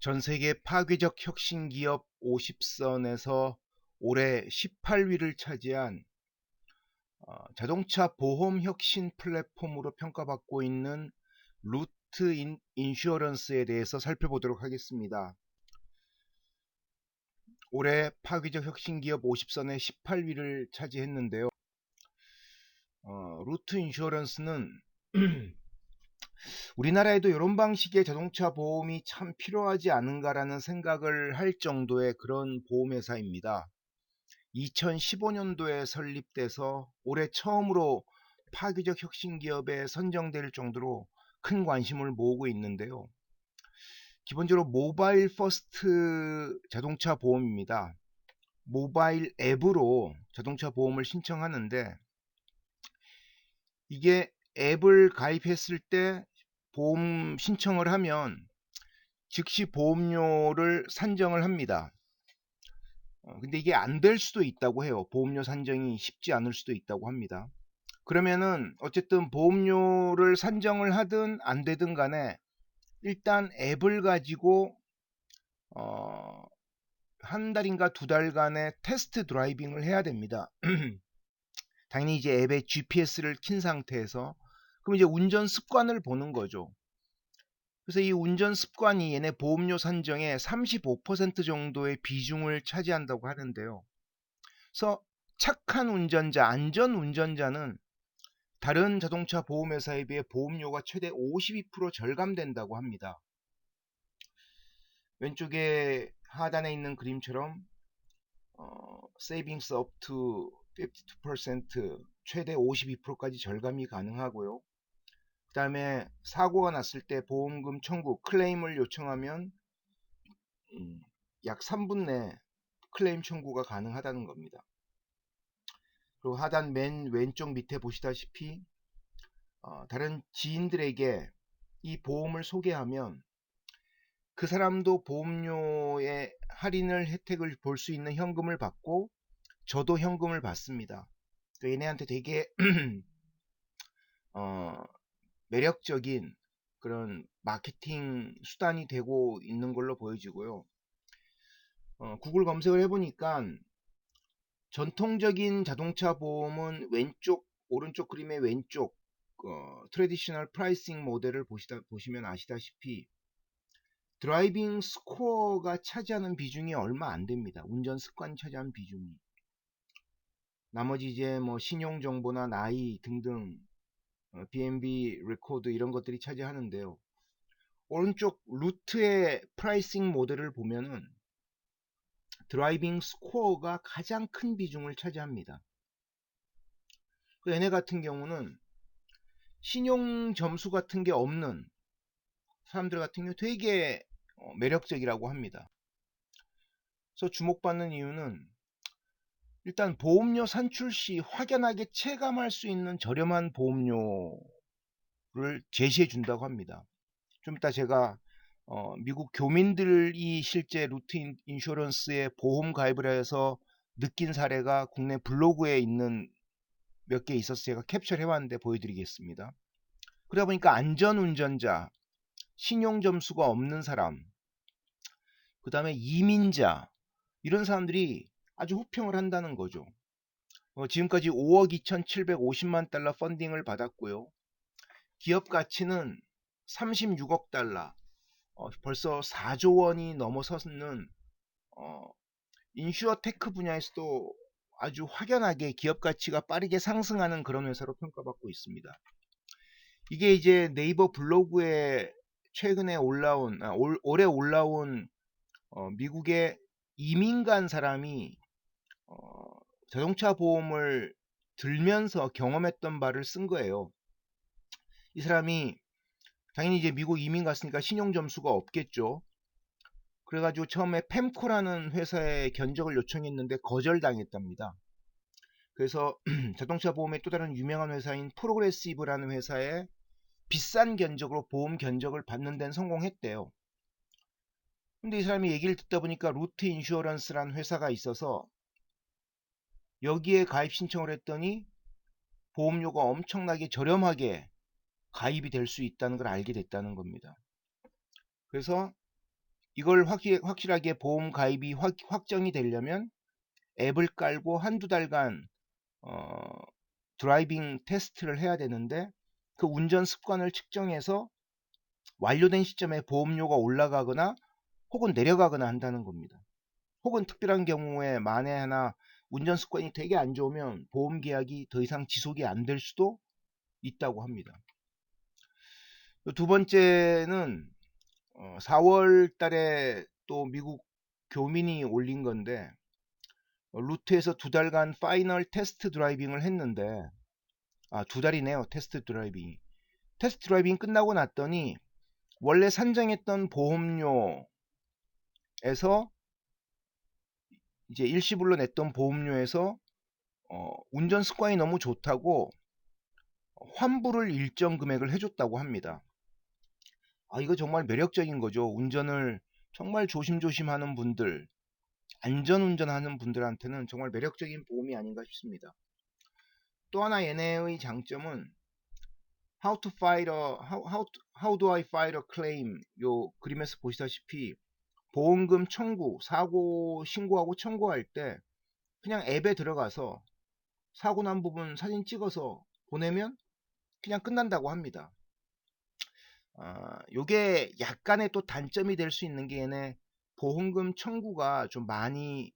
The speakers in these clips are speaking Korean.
전 세계 파괴적 혁신 기업 50선에서 올해 18위를 차지한 자동차 보험 혁신 플랫폼으로 평가받고 있는 루트 인슈어런스에 대해서 살펴보도록 하겠습니다. 올해 파괴적 혁신 기업 50선에 18위를 차지했는데요. 루트 인슈어런스는 우리나라에도 이런 방식의 자동차 보험이 참 필요하지 않은가라는 생각을 할 정도의 그런 보험회사입니다. 2015년도에 설립돼서 올해 처음으로 파괴적 혁신 기업에 선정될 정도로 큰 관심을 모으고 있는데요. 기본적으로 모바일 퍼스트 자동차 보험입니다. 모바일 앱으로 자동차 보험을 신청하는데, 이게 앱을 가입했을 때 보험 신청을 하면 즉시 보험료를 산정을 합니다. 근데 이게 안 될 수도 있다고 해요. 보험료 산정이 쉽지 않을 수도 있다고 합니다. 그러면은 어쨌든 보험료를 산정을 하든 안 되든 간에 일단 앱을 가지고 한 달인가 두 달간의 테스트 드라이빙을 해야 됩니다. 당연히 이제 앱에 GPS를 킨 상태에서 그럼 이제 운전 습관을 보는 거죠. 그래서 이 운전 습관이 얘네 보험료 산정의 35% 정도의 비중을 차지한다고 하는데요. 그래서 착한 운전자, 안전 운전자는 다른 자동차 보험회사에 비해 보험료가 최대 52% 절감된다고 합니다. 왼쪽에 하단에 있는 그림처럼 savings up to 52% 최대 52%까지 절감이 가능하고요. 그 다음에 사고가 났을 때 보험금 청구 클레임을 요청하면 약 3분 내 클레임 청구가 가능하다는 겁니다. 그리고 하단 맨 왼쪽 밑에 보시다시피 다른 지인들에게 이 보험을 소개하면 그 사람도 보험료의 할인을 혜택을 볼 수 있는 현금을 받고 저도 현금을 받습니다. 그러니까 얘네한테 되게 매력적인 그런 마케팅 수단이 되고 있는 걸로 보여지고요. 구글 검색을 해보니까 전통적인 자동차 보험은 왼쪽 오른쪽 그림의 왼쪽 트래디셔널 프라이싱 모델을 보시면 아시다시피 드라이빙 스코어가 차지하는 비중이 얼마 안 됩니다. 운전 습관이 차지하는 비중이. 나머지 이제 뭐 신용 정보나 나이 등등 BNB 레코드 이런 것들이 차지하는데요. 오른쪽 루트의 프라이싱 모델을 보면은 드라이빙 스코어가 가장 큰 비중을 차지합니다. 얘네 같은 경우는 신용 점수 같은 게 없는 사람들 같은 경우 되게 매력적이라고 합니다. 그래서 주목받는 이유는 일단 보험료 산출 시 확연하게 체감할 수 있는 저렴한 보험료를 제시해 준다고 합니다. 좀 이따 제가 미국 교민들이 실제 루트 인슈런스에 보험 가입을 해서 느낀 사례가 국내 블로그에 있는 몇 개 있어서 제가 캡처를 해왔는데 보여드리겠습니다. 그러다 보니까 안전운전자, 신용점수가 없는 사람, 그 다음에 이민자 이런 사람들이 아주 호평을 한다는 거죠. 지금까지 5억 2,750만 달러 펀딩을 받았고요. 기업 가치는 36억 달러, 벌써 4조 원이 넘어서는 인슈어테크 분야에서도 아주 확연하게 기업 가치가 빠르게 상승하는 그런 회사로 평가받고 있습니다. 이게 이제 네이버 블로그에 최근에 올라온 올해 올라온 미국의 이민 간 사람이 자동차 보험을 들면서 경험했던 바를 쓴 거예요. 이 사람이 당연히 이제 미국 이민 갔으니까 신용 점수가 없겠죠. 그래가지고 처음에 펜코라는 회사에 견적을 요청했는데 거절당했답니다. 그래서 자동차 보험의 또 다른 유명한 회사인 프로그레시브라는 회사에 비싼 견적으로 보험 견적을 받는 데는 성공했대요. 근데 이 사람이 얘기를 듣다 보니까 루트 인슈어런스라는 회사가 있어서 여기에 가입 신청을 했더니 보험료가 엄청나게 저렴하게 가입이 될 수 있다는 걸 알게 됐다는 겁니다. 그래서 이걸 확실하게 보험 가입이 확정이 되려면 앱을 깔고 한두 달간 드라이빙 테스트를 해야 되는데, 그 운전 습관을 측정해서 완료된 시점에 보험료가 올라가거나 혹은 내려가거나 한다는 겁니다. 혹은 특별한 경우에 만에 하나 운전 습관이 되게 안 좋으면 보험 계약이 더 이상 지속이 안 될 수도 있다고 합니다. 두 번째는 4월 달에 또 미국 교민이 올린 건데, 루트에서 두 달간 파이널 테스트 드라이빙을 했는데, 두 달이네요. 테스트 드라이빙 끝나고 났더니 원래 산정했던 보험료에서 이제 일시불로 냈던 보험료에서 운전 습관이 너무 좋다고 환불을 일정 금액을 해줬다고 합니다. 이거 정말 매력적인 거죠. 운전을 정말 조심조심 하는 분들, 안전운전하는 분들한테는 정말 매력적인 보험이 아닌가 싶습니다. 또 하나 얘네의 장점은 how do I file a claim, 요 그림에서 보시다시피 보험금 청구, 사고 신고하고 청구할 때 그냥 앱에 들어가서 사고 난 부분 사진 찍어서 보내면 그냥 끝난다고 합니다. 요게 약간의 또 단점이 될 수 있는 게, 얘네 보험금 청구가 좀 많이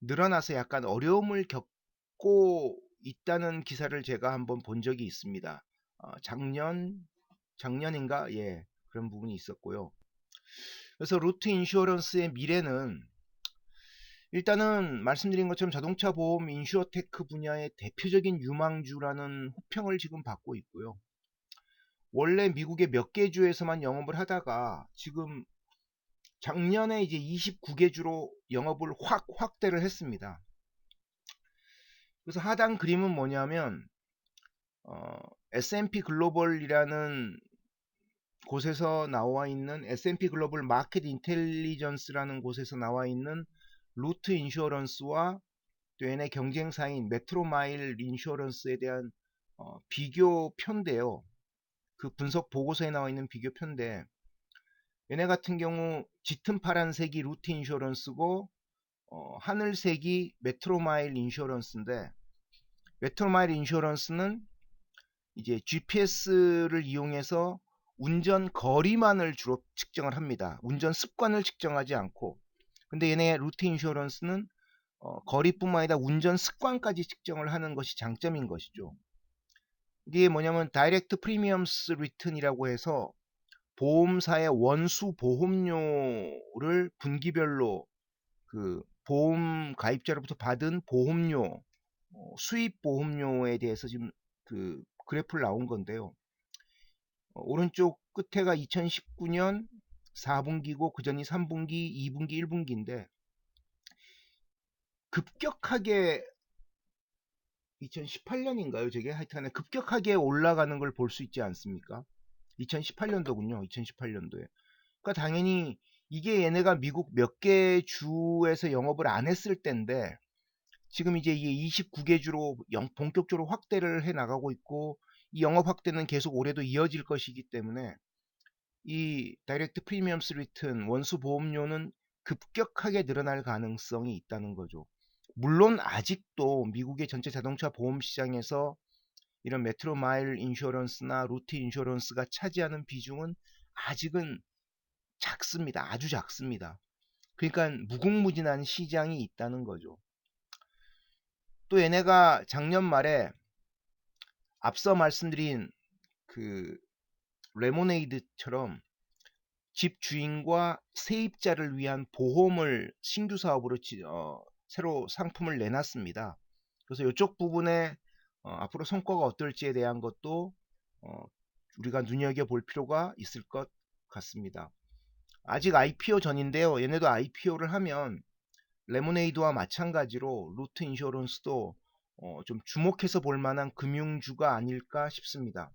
늘어나서 약간 어려움을 겪고 있다는 기사를 제가 한번 본 적이 있습니다. 작년인가? 예, 그런 부분이 있었고요. 그래서 루트 인슈어런스의 미래는, 일단은 말씀드린 것처럼 자동차 보험 인슈어테크 분야의 대표적인 유망주라는 호평을 지금 받고 있고요. 원래 미국의 몇 개 주에서만 영업을 하다가 지금 작년에 이제 29개 주로 영업을 확대를 했습니다. 그래서 하단 그림은 뭐냐면 S&P 글로벌이라는 곳에서 나와 있는, S&P 글로벌 마켓 인텔리전스라는 곳에서 나와 있는 루트 인슈어런스와 또 얘네 경쟁사인 메트로마일 인슈어런스에 대한 비교표인데요. 그 분석 보고서에 나와 있는 비교표인데, 얘네 같은 경우 짙은 파란색이 루트 인슈어런스고 하늘색이 메트로마일 인슈어런스인데, 메트로마일 인슈어런스는 이제 GPS를 이용해서 운전 거리만을 주로 측정을 합니다. 운전 습관을 측정하지 않고. 근데 얘네 루트 인슈어런스는 거리뿐만 아니라 운전 습관까지 측정을 하는 것이 장점인 것이죠. 이게 뭐냐면 다이렉트 프리미엄스 리턴이라고 해서 보험사의 원수 보험료를 분기별로 그 보험 가입자로부터 받은 보험료, 수입 보험료에 대해서 지금 그 그래프를 나온 건데요. 오른쪽 끝에가 2019년 4분기고 그 전이 3분기, 2분기, 1분기인데 급격하게, 2018년인가요? 저게 하여튼간에 급격하게 올라가는 걸 볼 수 있지 않습니까? 2018년도군요. 2018년도에. 그러니까 당연히 이게 얘네가 미국 몇 개 주에서 영업을 안 했을 때인데, 지금 이제 이게 29개 주로 본격적으로 확대를 해 나가고 있고, 이 영업 확대는 계속 올해도 이어질 것이기 때문에 이 다이렉트 프리미엄스 리턴 원수 보험료는 급격하게 늘어날 가능성이 있다는 거죠. 물론 아직도 미국의 전체 자동차 보험 시장에서 이런 메트로 마일 인슈어런스나 루트 인슈어런스가 차지하는 비중은 아직은 작습니다. 아주 작습니다. 그러니까 무궁무진한 시장이 있다는 거죠. 또 얘네가 작년 말에 앞서 말씀드린 그 레모네이드처럼 집 주인과 세입자를 위한 보험을 신규 사업으로 새로 상품을 내놨습니다. 그래서 이쪽 부분에 앞으로 성과가 어떨지에 대한 것도 우리가 눈여겨볼 필요가 있을 것 같습니다. 아직 IPO 전인데요. 얘네도 IPO를 하면 레모네이드와 마찬가지로 루트 인슈어런스도 좀 주목해서 볼 만한 금융주가 아닐까 싶습니다.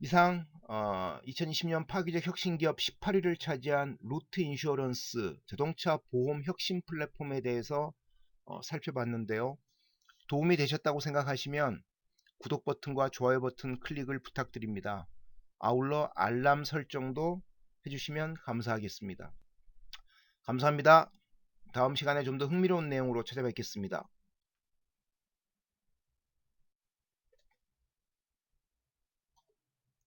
이상 2020년 파기적 혁신기업 18위를 차지한 루트 인슈어런스 자동차 보험 혁신 플랫폼에 대해서 살펴봤는데요. 도움이 되셨다고 생각하시면 구독 버튼과 좋아요 버튼 클릭을 부탁드립니다. 아울러 알람 설정도 해주시면 감사하겠습니다. 감사합니다. 다음 시간에 좀 더 흥미로운 내용으로 찾아뵙겠습니다.